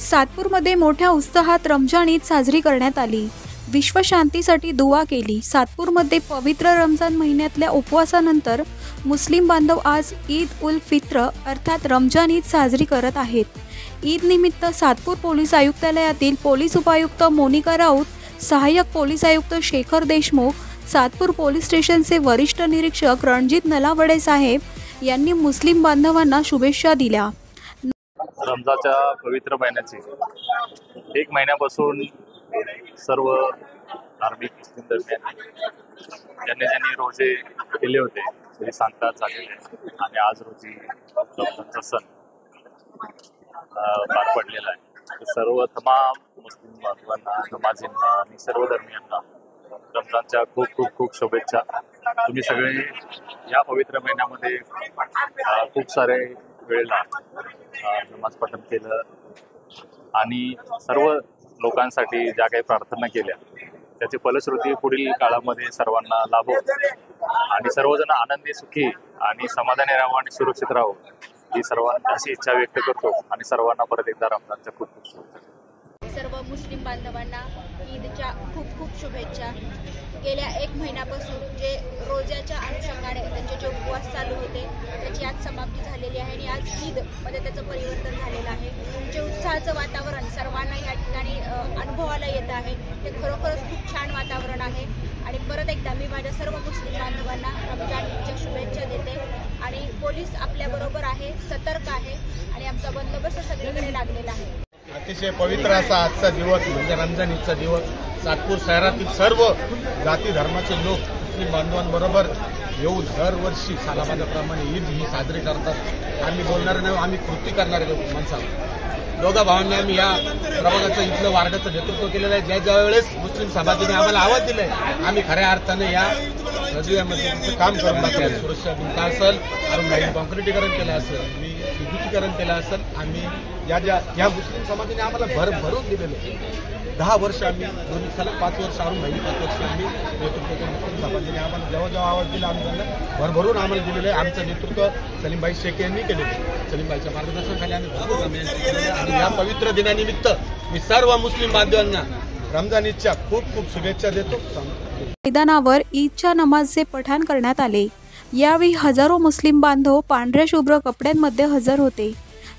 सातपूरमध्ये मोठ्या उत्साहात रमजान ईद साजरी करण्यात आली। विश्वशांतीसाठी दुआ केली। सातपूरमध्ये पवित्र रमजान महिन्यातल्या उपवासानंतर मुस्लिम बांधव आज ईद उल फित्र अर्थात रमजान ईद साजरी करत आहेत। ईद निमित्त सातपूर पोलीस आयुक्तालयातील पोलीस उपायुक्त मोनिका राऊत, सहाय्यक पोलीस आयुक्त शेखर देशमुख, सातपूर पोलीस स्टेशनचे वरिष्ठ निरीक्षक रणजित नलावडे साहेब यांनी मुस्लिम बांधवांना शुभेच्छा दिल्या। रमजानच्या पवित्र महिन्याची एक महिन्यापासून सर्व धार्मिक मुस्लिम धर्मियांनी ज्यांनी रोजे केले होते ते सांगतात झालेले आणि आज रोजी रमजानचा सण पार पडलेला आहे। सर्व तमाम मुस्लिम बांधवांना, नमाजींना आणि सर्व धर्मियांना रमजानच्या खूप खूप खूप शुभेच्छा। तुम्ही सगळे या पवित्र महिन्यामध्ये खूप सारे वेळेला नमाज पठण केलं आणि सर्व लोकांसाठी ज्या काही प्रार्थना केल्या त्याची फलश्रुती पुढील काळामध्ये सर्वांना लाभो आणि सर्वजण आनंदी, सुखी आणि समाधानी राहावं आणि सुरक्षित राहावं ही सर्वांची अशी इच्छा व्यक्त करतो आणि सर्वांना परत एकदा रमजानच्या खूप खूप शुभेच्छा। सर्व मुस्लिम बांधवांना ईदच्या खूप खूप शुभेच्छा। गेल्या एक महिन्यापासून जे रोजाच्या अनुषंगाने त्यांचे जे उपवास चालू होते त्याची आज समाप्ती झालेली आहे आणि आज ईदमध्ये त्याचं परिवर्तन झालेलं आहे। जे उत्साहाचं वातावरण सर्वांना या ठिकाणी अनुभवाला येत आहे ते खरोखरच खूप छान वातावरण आहे। आणि परत एकदा मी माझ्या सर्व मुस्लिम बांधवांना रमजान ईदच्या शुभेच्छा देते आणि पोलीस आपल्याबरोबर आहे, सतर्क आहे आणि आमचा बंदोबस्त सगळीकडे लागलेला आहे। अतिशय पवित्र असा आजचा दिवस म्हणजे रमजान ईदचा दिवस। सातपूर शहरातील सर्व जाती धर्माचे लोक मुस्लिम बांधवांबरोबर येऊन दरवर्षी सालाबादाप्रमाणे ईद ही साजरी करतात। आम्ही बोलणार नाही, आम्ही कृती करणारे लोक माणसाला दोघा भावांनी आम्ही या प्रभागाचं इथलं वार्डाचं नेतृत्व केलेलं आहे। ज्या वेळेस मुस्लिम समाजाने आम्हाला आवाज दिलाय आम्ही खऱ्या अर्थाने या रजियामध्ये काम करून दाखवलं। सुरक्षा भिंत असेल, अरुण कॉन्क्रिटीकरण केलं असेल, विद्युतीकरण केलं असेल, आम्ही या मुस्लिम समाजाने आम्हाला भरून दिलेलं 10 वर्ष आम्ही सलग 5 वर्ष अरुण 5 वर्ष आम्ही नेतृत्व केलं। मुस्लिम समाजाने आम्हाला जेव्हा आवाज दिला आम्ही भरभरून आम्हाला दिलेलं आहे। आमचं नेतृत्व सलीमभाई शेख यांनी केलेलं आहे। सलीमभाईच्या मार्गदर्शनाखाली आम्ही भरपूर कामे केलेलं आणि या पवित्र दिनानिमित्त मी सर्व मुस्लिम बांधवांना रमजान ईदच्या खूप खूप शुभेच्छा देतो। मैदानावर ईदच्या नमाजचे पठण करण्यात आले। यावेळी हजारो मुस्लिम बांधव पांढऱ्या शुभ्र कपड्यांमध्ये हजर होते।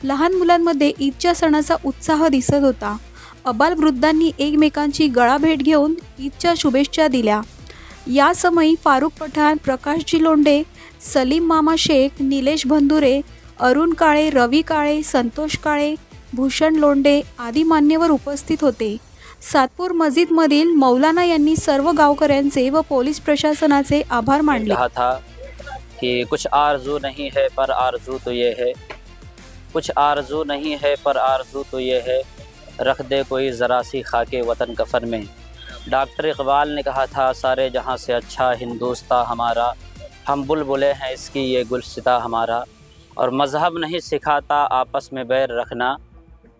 लहान मुलांमध्ये ईदच्या सणाचा उत्साह दिसत होता। अबालवृद्धांनी एकमेकांची गळाभेट घेऊन ईदच्या शुभेच्छा दिल्या। या समयी फारुख पठाण, प्रकाशजी लोंढे, सलीम मामा शेख, निलेश भंदुरे, अरुण काळे, रवी काळे, संतोष काळे, भूषण लोंढे आदी मान्यवर उपस्थित होते। सातपूर मस्जिदमधील मौलाना यांनी सर्व गावकऱ्यांचे व पोलीस प्रशासनाचे आभार मानले। कहा था कि कुछ आरजू नहीं है पर आरजू तो ये है, कुछ आरजू नहीं है पर आरजू तो ये है, रख दे कोई ज़रा सी खाके वतन कफन में। डॉक्टर इकबाल ने कहा था सारे जहाँ से अच्छा हिंदुस्तान हमारा, हम बुलबुले हैं इसकी ये गुलसिता हमारा। और मज़हब नहीं सिखाता आपस में बैर रखना,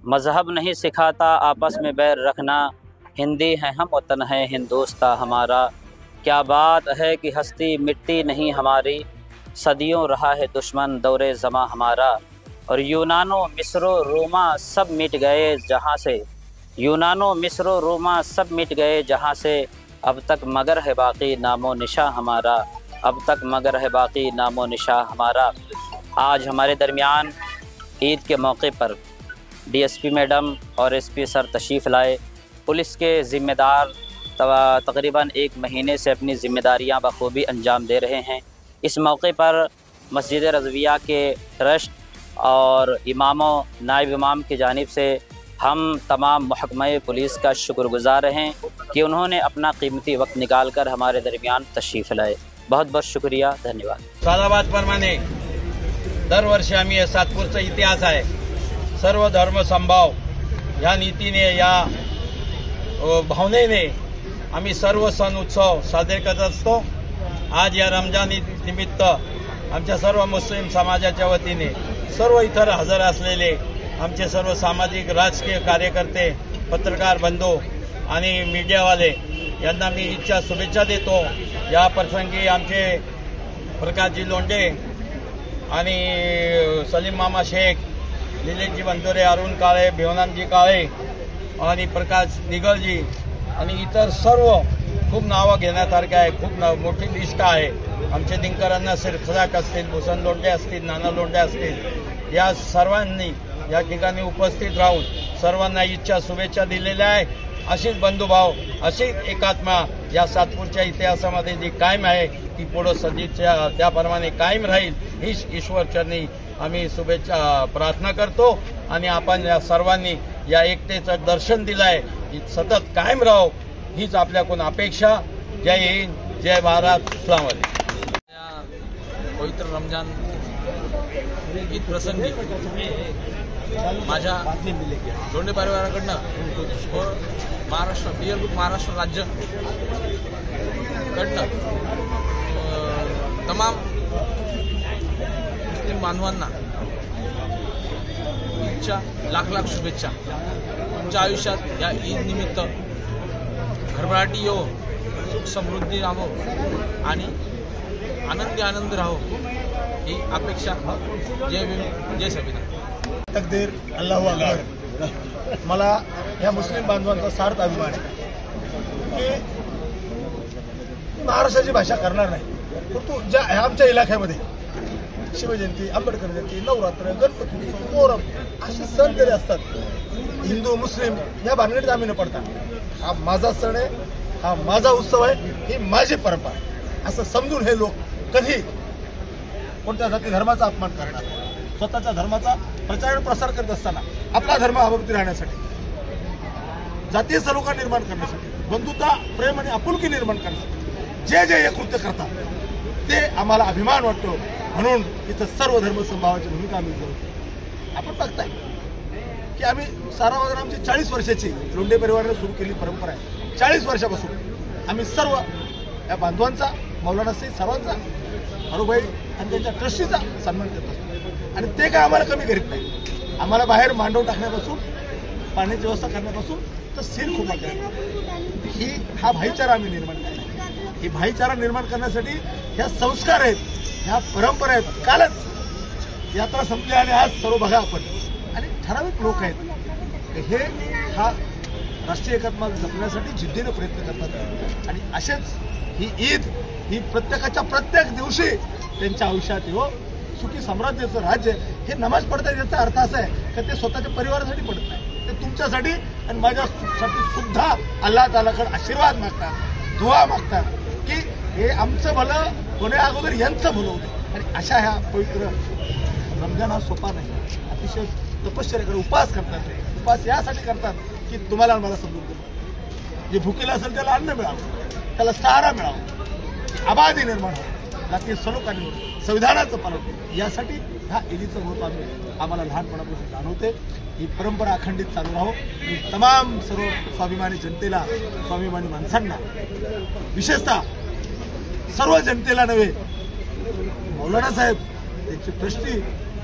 मज़हब नहीं सिखाता आपस में बैर रखना, हिंदी हैं हम वतन है हिंदुस्तान हमारा। क्या बात है कि हस्ती मिट्टी नहीं हमारी, सदियों रहा है दुश्मन दौरे ज़मा हमारा। और यूनानो मिस्रो रोमा सब मिट गए जहाँ से, यूनानो मिस्रो रोमा सब मिट गए जहाँ से, अब तक मगर है बाकी नामो निशा हमारा, अब तक मगर है बाकी नामो निशा हमारा। आज हमारे दरमियान ईद के मौके पर डीएसपी मैडम और एसपी सर तशरीफ़ लाए। पुलिस के ज़िम्मेदार तकरीबन 1 महीने से अपनी ज़िम्मेदारियां बखूबी अंजाम दे रहे हैं। इस मौके पर मस्जिद रज़विया के ट्रस्ट और इमामों, नायब इमाम की जानिब से हम तमाम महकमा पुलिस का शुक्रगुजार हैं कि उन्होंने अपना कीमती वक्त निकाल कर हमारे दरमियान तशरीफ़ लाए। बहुत बहुत शुक्रिया, धन्यवाद। सालाबादप्रमाणे दरवर्षी आम्ही या सातपूरचा इतिहास आहे। सर्व धर्म संभाव या नीतीने, या भावनेने आम्ही सर्व सण उत्सव साजरे करत असतो। आज या रमजान निमित्त आमच्या सर्व मुस्लिम समाजाच्या वतीने सर्व इतर हजर असलेले आमचे सर्व सामाजिक राजकीय कार्यकर्ते, पत्रकार बंधू आणि मीडियावाले यांना मी ईदच्या शुभेच्छा देतो। या प्रसंगी आमचे प्रकाशजी लोंढे आणि सलीम मामा शेख निलेशजी बंदोरे, अरुण काळे, भिवनानजी काळे आणि प्रकाश निगलजी आणि इतर सर्व खूप नावं घेण्यासारखे आहे. खूप मोठी लिस्ट आहे. आमचे दिनकरांना खजाक असतील, भूषण लोंढे असतील, नाना लोंढे असतील, या सर्वांनी या ठिकाणी उपस्थित राहून सर्वांना ईदच्या शुभेच्छा दिलेल्या आहे. अशीच बंधुभाव, अशीच एकात्मा या सातपूरच्या इतिहासामध्ये जी कायम आहे ती पुढं सदिच्छा त्याप्रमाणे कायम राहील हीच ईश्वरचरणी आम्ही शुभेच्छा प्रार्थना करतो. आणि आपण या सर्वांनी या एकतेचं दर्शन दिलं आहे, सतत कायम राहो हीच आपल्याकडून अपेक्षा. जय हिंद, जय भारत, अस्सलाम वालेकुम. पवित्र रमजान ईद प्रसंगी माझ्या लोंढे परिवाराकडनं व महाराष्ट्र पीएल ग्रुप महाराष्ट्र राज्य कडनं तमाम मुस्लिम बांधवांना ईदच्या लाख लाख शुभेच्छा. तुमच्या आयुष्यात या ईद निमित्त भरभराटी येवो, सुख समृद्धी राहो आणि आनंदी आनंद राहो ही अपेक्षा. जय भीम, जय संविधान. तकदीर, अल्लाहू अकबर. मला या मुस्लिम बांधवांचा सार्थ अभिमान आहे की महाराष्ट्राची भाषा करणार नाही, परंतु ज्या आमच्या इलाख्यामध्ये शिवजयंती, आंबेडकर जयंती, नवरात्र, गणपती उत्सव, मोहरम असे सण जरी असतात, हिंदू मुस्लिम या भानगडीत आम्ही न पडता हा माझा सण आहे, हा माझा उत्सव आहे, ही माझी परंपरा आहे असं समजून हे लोक कधी कोणत्या जाती धर्माचा अपमान करणार. स्वतःच्या धर्माचा प्रचार आणि प्रसार करत असताना आपला धर्म अवगती राहण्यासाठी, जातीय सलोखा निर्माण करण्यासाठी, बंधुता, प्रेम आणि आपुलकी निर्माण करण्यासाठी जे जे हे कृत्य करतात ते आम्हाला अभिमान वाटतो. म्हणून इथं सर्व धर्म समभावाची भूमिका आम्ही करतो. आपण बघताय की आम्ही सारावादन आमची 40 वर्षाची लोंढे परिवाराने सुरू केली परंपरा आहे. 40 वर्षापासून आम्ही सर्व या बांधवांचा, मौलाना सईद सर्वांचा, हरुभाई आणि त्यांच्या ट्रस्टीचा सन्मान करत असतो. आणि ते काय आम्हाला कमी करीत नाही. आम्हाला बाहेर मांडव टाकण्यापासून, पाण्याची व्यवस्था करण्यापासून तर सील खूप ही हा भाईचारा आम्ही निर्माण केला. ही भाईचारा निर्माण करण्यासाठी ह्या संस्कार आहेत, ह्या परंपरा आहेत. कालच यात्रा संपली आणि आज सर्व बघा आपण आणि ठराविक लोक आहेत हे हा राष्ट्रीय एकात्मा जपण्यासाठी जिद्दीने प्रयत्न करतात. आणि असेच ही ईद ही प्रत्येकाच्या प्रत्येक दिवशी त्यांच्या आयुष्यात येऊ. सुखी साम्राज्याचं राज्य हे नमाज पडतात याचा अर्थ असा आहे की ते स्वतःच्या परिवारासाठी पडत नाही, ते तुमच्यासाठी आणि माझ्यासाठी सुद्धा अल्लाह तालाकडे आशीर्वाद मागतात, दुआ मागतात की हे आमचं भलं होण्या अगोदर यांचं भलं होतं. आणि अशा ह्या पवित्र रमजान हा सोपा नाही, अतिशय तपश्चर्याकडे उपास करतात. उपास यासाठी करतात की तुम्हाला मला समजून देतो, जे भुकेला असेल त्याला अन्न मिळावं, त्याला सहारा मिळावा, आबादी निर्माण व्हावी, जातीय सलोखा निर्माण, संविधानाचं पालन यासाठी ह्या ईदीचं महत्त्व आम्हाला लहानपणापासून जाणवते. ही परंपरा अखंडित चालू राहो. मी तमाम सर्व स्वाभिमानी जनतेला, स्वाभिमानी माणसांना, विशेषतः सर्व जनतेला नव्हे, मौलाना साहेब त्यांचे ट्रस्टी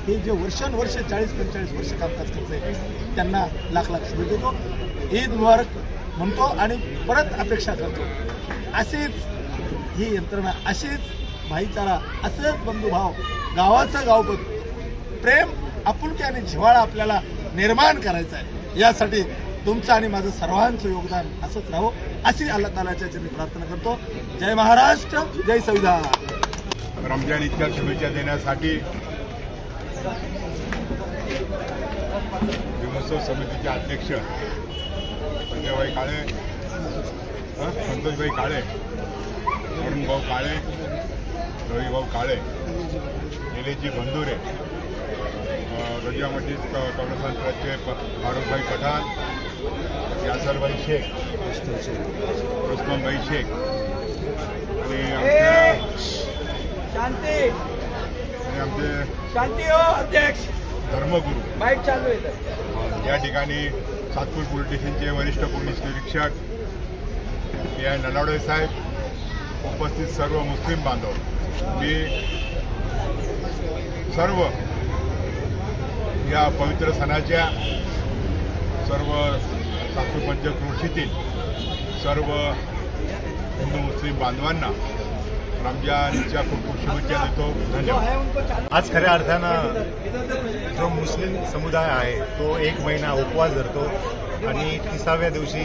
हे जे वर्षानुवर्ष 40-45 वर्ष कामकाज करते त्यांना लाख लाख शुभेच्छा देतो. ईद मुबारक म्हणतो आणि परत अपेक्षा करतो अशीच ही यंत्रणा, अशीच भाईचारा, असंच बंधुभाव, गावाचं गावबंद प्रेम, आपुलकी आणि जिव्हाळा आपल्याला निर्माण करायचा आहे. यासाठी तुमचं आणि माझं सर्वांचं योगदान असंच राहो अशी अल्लाह तालाच्या चरणी प्रार्थना करतो. जय महाराष्ट्र, जय संविधान. रमजान ईदच्या शुभेच्छा देण्यासाठी भीमोत्सव समितीचे अध्यक्ष संजयभाई काळे, संतोषभाई काळे, अरुणभाऊ काळे, रविभाऊ काळे, निलेशजी बंदोरे, रजिया मस्जिद कौलस्थान ट्रस्टचे फारुखभाई पठाण, यासरभाई शेख, रुस्तमभाई शेख आणि आमचे अध्यक्ष धर्मगुरू बाईक चालू आहे. या ठिकाणी सातपूर पोलीस स्टेशनचे वरिष्ठ पोलीस निरीक्षक या नलावडे साहेब, उपस्थित सर्व मुस्लिम बांधव, मी सर्व या पवित्र सणाच्या सर्व सातपूर पंचक्रोशीतील सर्व हिंदू मुस्लिम बांधवांना रमजानच्या खूप खूप शुभेच्छा देतो. धन्यवाद. आज खऱ्या अर्थानं जो मुस्लिम समुदाय आहे तो 1 महिना उपवास धरतो आणि 30व्या दिवशी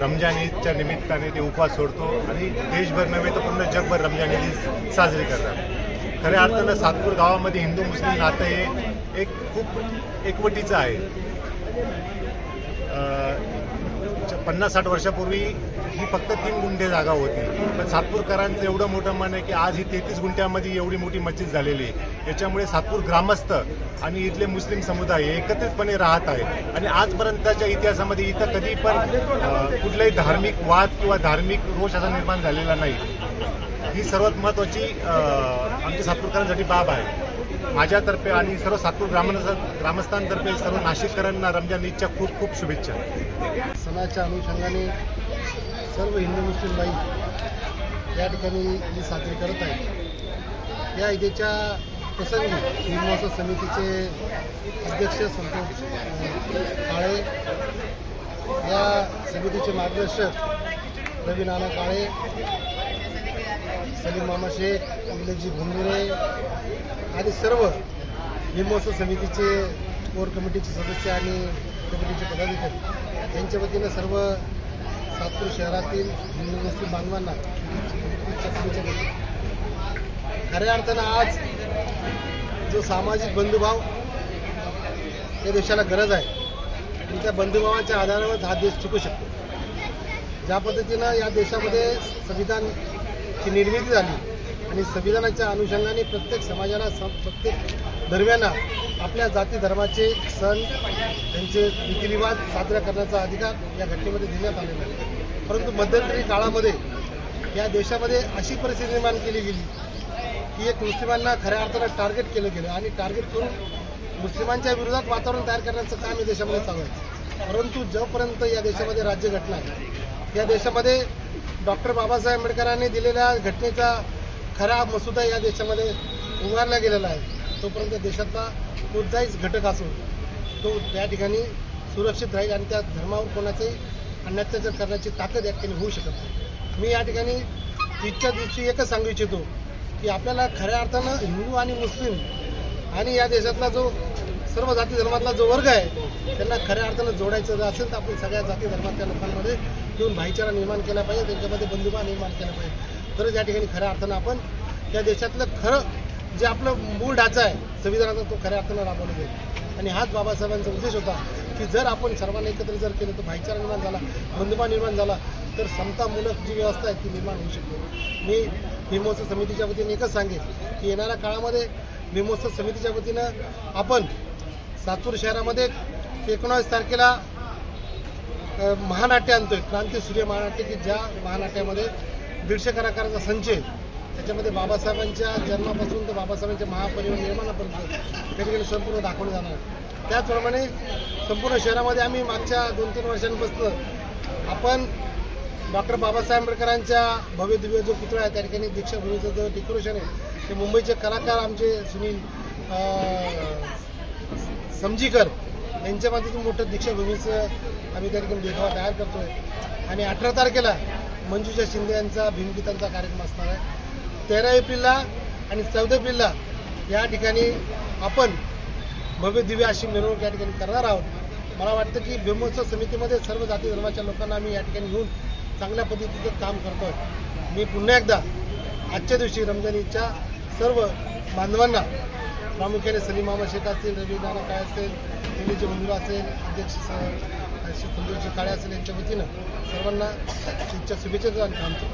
रमजान ईदच्या निमित्ताने ते उपवास सोडतो आणि देशभर नव्हे तर पूर्ण जगभर रमजान ईद साजरी करतात. खऱ्या अर्थानं सातपूर गावामध्ये हिंदू मुस्लिम नातं हे एक खूप एकवटीचं आहे. 50-60 वर्षापूर्वी ही फक्त 3 गुंठे जागा होती, पण सातपूरकरांचं एवढं मोठं मन आहे की आज ही 33 गुंठ्यामध्ये एवढी मोठी मस्जिद झालेली आहे. याच्यामुळे सातपूर ग्रामस्थ आणि इथले मुस्लिम समुदाय एकत्रितपणे राहत आहेत आणि आजपर्यंतच्या इतिहासामध्ये इथं कधी पण कुठलाही धार्मिक वाद किंवा धार्मिक रोष असा निर्माण झालेला नाही. ही सर्वात महत्त्वाची आमच्या सातपूरकरांसाठी बाब आहे. माझ्यातर्फे आणि सर्व सातपूर ग्रामस्थांतर्फे सर्व नाशिककरांना रमजान ईदच्या खूप खूप शुभेच्छा. सणाच्या अनुषंगाने सर्व हिंदू मुस्लिम बाई या ठिकाणी ईद साजरी करत आहेत. या ईदेच्या प्रसंगी ईद महोत्सव समितीचे अध्यक्ष संतोष काळे, या समितीचे मार्गदर्शक रवी नाना काळे, सलीम मामा शेख, निलेशजी भोंगुरे आणि सर्व ईद महोत्सव समितीचे कोर कमिटीचे सदस्य आणि कमिटीचे पदाधिकारी यांच्या वतीनं सर्व सातपूर शहरातील हिंदू मुस्लिम बांधवांना शुभेच्छा देतो. खऱ्या अर्थानं आज जो सामाजिक बंधुभाव या देशाला गरज आहे आणि त्या बंधुभावाच्या आधारावर हा देश टिकू शकतो. ज्या पद्धतीनं या देशामध्ये संविधानची निर्मिती झाली आणि संविधानाच्या अनुषंगाने प्रत्येक समाजाला प्रत्येक धर्मियांना आपल्या जाती धर्माचे सण त्यांचे रीतिरिवाज साजरा करण्याचा अधिकार या घटनेमध्ये देण्यात आलेला आहे. परंतु मध्यंतरी काळामध्ये या देशामध्ये अशी परिस्थिती निर्माण केली गेली की एक मुस्लिमांना खऱ्या अर्थानं टार्गेट केलं गेलं आणि टार्गेट करून मुस्लिमांच्या विरोधात वातावरण तयार करण्याचं काम या देशामध्ये चालू आहे. परंतु जोपर्यंत या देशामध्ये राज्यघटना आहे, या देशामध्ये डॉक्टर बाबासाहेब आंबेडकरांनी दिलेल्या घटनेचा खरा मसुदा या देशामध्ये उभारला गेलेला आहे, तोपर्यंत देशातला कोणताहीच घटक असो तो त्या ठिकाणी सुरक्षित राहील आणि त्या धर्मावर कोणाचाही अन्यात्याचार करण्याची ताकद या ठिकाणी होऊ शकत नाही. मी या ठिकाणी ईदच्या दिवशी एकच सांगू इच्छितो की आपल्याला खऱ्या अर्थानं हिंदू आणि मुस्लिम आणि या देशातला जो सर्व जाती धर्मातला जो वर्ग आहे त्यांना खऱ्या अर्थानं जोडायचं असेल तर आपण सगळ्या जाती धर्मातल्या लोकांमध्ये येऊन भाईचारा निर्माण केला पाहिजे, त्यांच्यामध्ये बंधुभाव निर्माण केला पाहिजे. तरच या ठिकाणी खऱ्या अर्थानं आपण त्या देशातलं खरं जे आपलं मूळ ढाचा आहे संविधानाचा तो खऱ्या अर्थानं राबवला जाईल. आणि हाच बाबासाहेबांचा उद्देश होता की जर आपण सर्वांना एकत्र जर केलं तर भाईचारा निर्माण झाला, बंधुभाव निर्माण झाला तर समतामूलक जी व्यवस्था आहे ती निर्माण होऊ शकते. मी ईद महोत्सव समितीच्या वतीने एकच सांगेन की येणाऱ्या काळामध्ये ईद महोत्सव समितीच्या वतीनं आपण सातपूर शहरामध्ये 19 तारखेला महानाट्य आणतोय, क्रांती सूर्य महानाट्य, की ज्या महानाट्यामध्ये 150 कलाकारांचा संच आहे. त्याच्यामध्ये बाबासाहेबांच्या जन्मापासून तर बाबासाहेबांच्या महापरिनिर्वाणापर्यंत त्या ठिकाणी संपूर्ण दाखवलं जाणार. त्याचप्रमाणे संपूर्ण शहरामध्ये आम्ही मागच्या 2-3 वर्षांपासून आपण डॉक्टर बाबासाहेब आंबेडकरांच्या भव्य दिव्य जो पुतळा आहे त्या ठिकाणी दीक्षाभूमीचं जो डेकोरेशन आहे ते मुंबईचे कलाकार आमचे सुनील समजीकर यांच्या माध्यमातून मोठं दीक्षाभूमीचं आम्ही त्या ठिकाणी देखावा तयार करतोय. आणि 18 तारखेला मंजुषा शिंदे यांचा भीमगीतांचा कार्यक्रम असणार आहे. 13 एप्रिलला आणि 14 एप्रिलला या ठिकाणी आपण भव्य दिव्य अशी मिरवणूक या ठिकाणी करणार आहोत. मला वाटतं की भीमोत्सव समितीमध्ये सर्व जाती धर्माच्या लोकांना आम्ही या ठिकाणी घेऊन चांगल्या पद्धतीचं काम करतोय. मी पुन्हा एकदा आजच्या दिवशी रमजान ईदच्या सर्व बांधवांना प्रामुख्याने सलीम मामा शेख असतील, रवी नाना काळे असेल, निलेशजी भोंगुरे असेल, अध्यक्ष संतोषजी काळे असेल यांच्या वतीनं सर्वांना ईदच्या शुभेच्छा थांबतो.